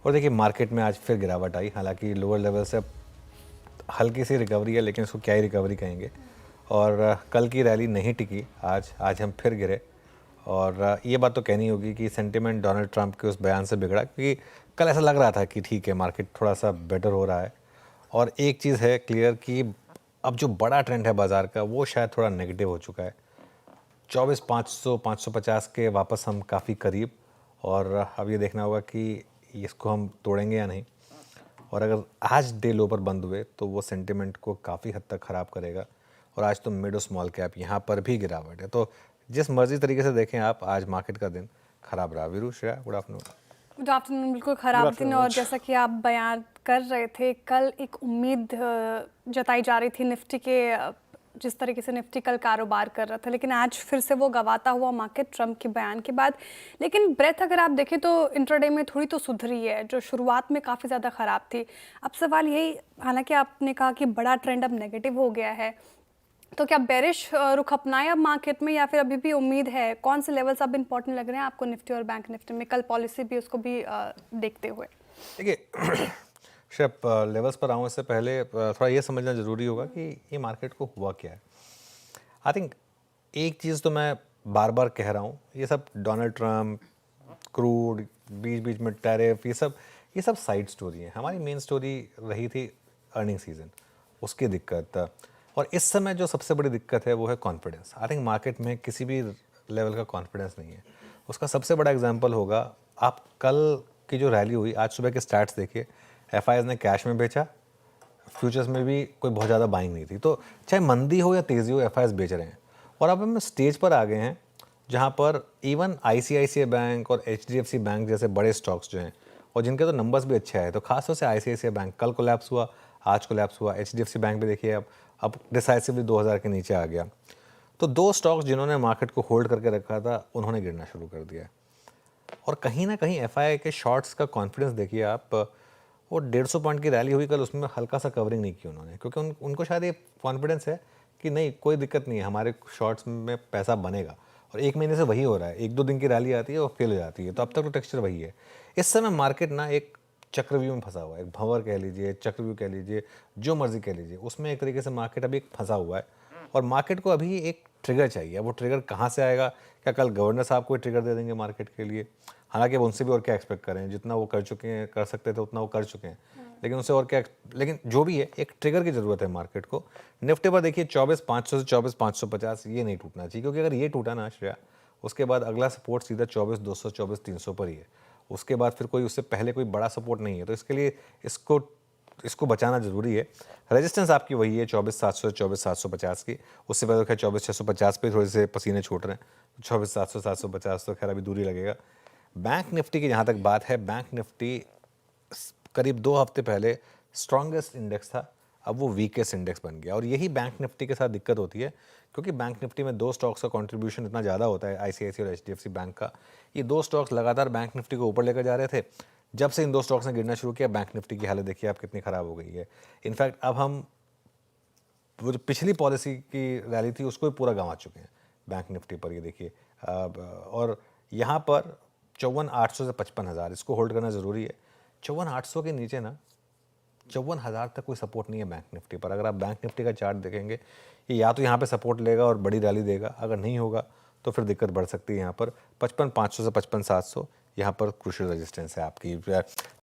और देखिए मार्केट में आज फिर गिरावट आई, हालांकि लोअर लेवल से अब हल्की सी रिकवरी है, लेकिन इसको क्या ही रिकवरी कहेंगे। और कल की रैली नहीं टिकी, आज हम फिर गिरे। और ये बात तो कहनी होगी कि सेंटिमेंट डोनाल्ड ट्रंप के उस बयान से बिगड़ा, क्योंकि कल ऐसा लग रहा था कि ठीक है मार्केट थोड़ा सा बेटर हो रहा है। और एक चीज़ है क्लियर कि अब जो बड़ा ट्रेंड है बाज़ार का वो शायद थोड़ा नेगेटिव हो चुका है। 24,500 550 के वापस हम काफ़ी करीब। और अब ये देखना होगा कि इसको हम तोड़ेंगे या नहीं। और अगर आज डे लो पर बंद हुए तो वो सेंटिमेंट को काफ़ी हद तक ख़राब करेगा। और आज तो मिड और स्मॉल कैप यहाँ पर भी गिरावट है, तो जिस मर्जी तरीके से देखें आप, आज मार्केट का दिन ख़राब रहा। Veeru, Shreya, good afternoon. Good afternoon. बिल्कुल गुड ख़राब दिन, आफ्टरनून और अनुज। जैसा कि आप बयान कर रहे थे, कल एक उम्मीद जताई जा रही थी निफ्टी के, जिस तरीके से निफ्टी कल कारोबार कर रहा था, लेकिन आज फिर से वो गवाता हुआ मार्केट ट्रंप के बयान के बाद। लेकिन ब्रेथ अगर आप देखें तो इंट्राडे में थोड़ी तो सुधरी है, जो शुरुआत में काफ़ी ज़्यादा ख़राब थी। अब सवाल यही, हालांकि आपने कहा कि बड़ा ट्रेंड अब नेगेटिव हो गया है, तो क्या बेरिश रुख अपनाए अब मार्केट में, या फिर अभी भी उम्मीद है? कौन से लेवल्स अब इंपॉर्टेंट लग रहे हैं आपको निफ्टी और बैंक निफ्टी में, कल पॉलिसी भी उसको भी देखते हुए? देखिए शिप लेवल्स पर आऊँ इससे पहले थोड़ा ये समझना ज़रूरी होगा कि ये मार्केट को हुआ क्या है। आई थिंक एक चीज़ तो मैं बार बार कह रहा हूँ, ये सब डोनाल्ड ट्रम्प, क्रूड, बीच बीच में टैरिफ, ये सब साइड स्टोरी है। हमारी मेन स्टोरी रही थी अर्निंग सीजन, उसकी दिक्कत। और इस समय जो सबसे बड़ी दिक्कत है वो है कॉन्फिडेंस। आई थिंक मार्केट में किसी भी लेवल का कॉन्फिडेंस नहीं है। उसका सबसे बड़ा एग्जांपल होगा, आप कल की जो रैली हुई, आज सुबह के स्टैट्स देखिए। एफआईआईज ने कैश में बेचा, फ्यूचर्स में भी कोई बहुत ज़्यादा बाइंग नहीं थी। तो चाहे मंदी हो या तेज़ी हो, एफआईआईज बेच रहे हैं। और अब हम स्टेज पर आ गए हैं जहाँ पर इवन आईसीआईसीआई बैंक और एचडीएफसी बैंक जैसे बड़े स्टॉक्स जो हैं, और जिनके तो नंबर्स भी अच्छे आए, तो खासतौर से आईसीआईसीआई बैंक कल कोलैप्स हुआ, आज कोलैप्स हुआ। एचडीएफसी बैंक भी देखिए अब डिसाइसिवली 2000 के नीचे आ गया। तो दो स्टॉक्स जिन्होंने मार्केट को होल्ड करके रखा था, उन्होंने गिरना शुरू कर दिया। और कहीं ना कहीं एफआईआई के शॉर्ट्स का कॉन्फिडेंस देखिए आप। वो 150 पॉइंट की रैली हुई कल, उसमें हल्का सा कवरिंग नहीं की उन्होंने, क्योंकि उनको शायद ये कॉन्फिडेंस है कि नहीं, कोई दिक्कत नहीं है, हमारे शॉर्ट्स में पैसा बनेगा। और एक महीने से वही हो रहा है, एक दो दिन की रैली आती है और फेल हो जाती है। तो अब तक तो टेक्सचर वही है। इस समय मार्केट ना एक चक्रव्यूह में फंसा हुआ है, एक भंवर कह लीजिए, चक्रव्यूह कह लीजिए, जो मर्जी कह लीजिए, उसमें एक तरीके से मार्केट अभी एक फंसा हुआ है। और मार्केट को अभी एक ट्रिगर चाहिए। वो ट्रिगर कहाँ से आएगा? क्या कल गवर्नर साहब कोई ट्रिगर दे देंगे मार्केट के लिए? हालांकि अब उनसे भी और क्या एक्सपेक्ट करें, जितना वो कर चुके हैं, कर सकते थे उतना वो कर चुके हैं, लेकिन उससे और क्या। लेकिन जो भी है, एक ट्रिगर की ज़रूरत है मार्केट को। निफ्टी पर देखिए 24,500 से 24,550 ये नहीं टूटना चाहिए, क्योंकि अगर ये टूटा ना श्रेया, उसके बाद अगला सपोर्ट सीधा 24,200 24,300 पर ही है। उसके बाद फिर कोई उससे पहले कोई बड़ा सपोर्ट नहीं है। तो इसके लिए इसको इसको बचाना जरूरी है। रेजिस्टेंस आपकी वही है 24,700 से 24,750 की। उससे पहले खैर 24,650 पे थोड़े से पसीने छूट रहे हैं। 24,700 750 तो खैर अभी दूरी लगेगा। बैंक निफ्टी की जहाँ तक बात है, बैंक निफ्टी करीब 2 हफ्ते पहले स्ट्रॉन्गेस्ट इंडेक्स था, अब वो वीकेस्ट इंडेक्स बन गया। और यही बैंक निफ्टी के साथ दिक्कत होती है, क्योंकि बैंक निफ्टी में दो स्टॉक्स का कंट्रीब्यूशन इतना ज़्यादा होता है, आईसीआईसीआई और एचडीएफसी बैंक का। ये दो स्टॉक्स लगातार बैंक निफ्टी को ऊपर लेकर जा रहे थे। जब से इन दो स्टॉक्स ने गिरना शुरू किया, बैंक निफ्टी की हालत देखिए आप कितनी ख़राब हो गई है। इनफैक्ट अब हम वो जो पिछली पॉलिसी की रैली थी उसको भी पूरा गंवा चुके हैं बैंक निफ्टी पर। ये देखिए और यहाँ पर 54,800 से 55,000 इसको होल्ड करना ज़रूरी है। 54,800 के नीचे ना 54,000 तक कोई सपोर्ट नहीं है बैंक निफ्टी पर। अगर आप बैंक निफ्टी का चार्ट देखेंगे, ये या तो यहाँ पे सपोर्ट लेगा और बड़ी रैली देगा, अगर नहीं होगा तो फिर दिक्कत बढ़ सकती है। यहाँ पर 55,500 से 55,700 यहाँ पर क्रूशियल रेजिस्टेंस है आपकी।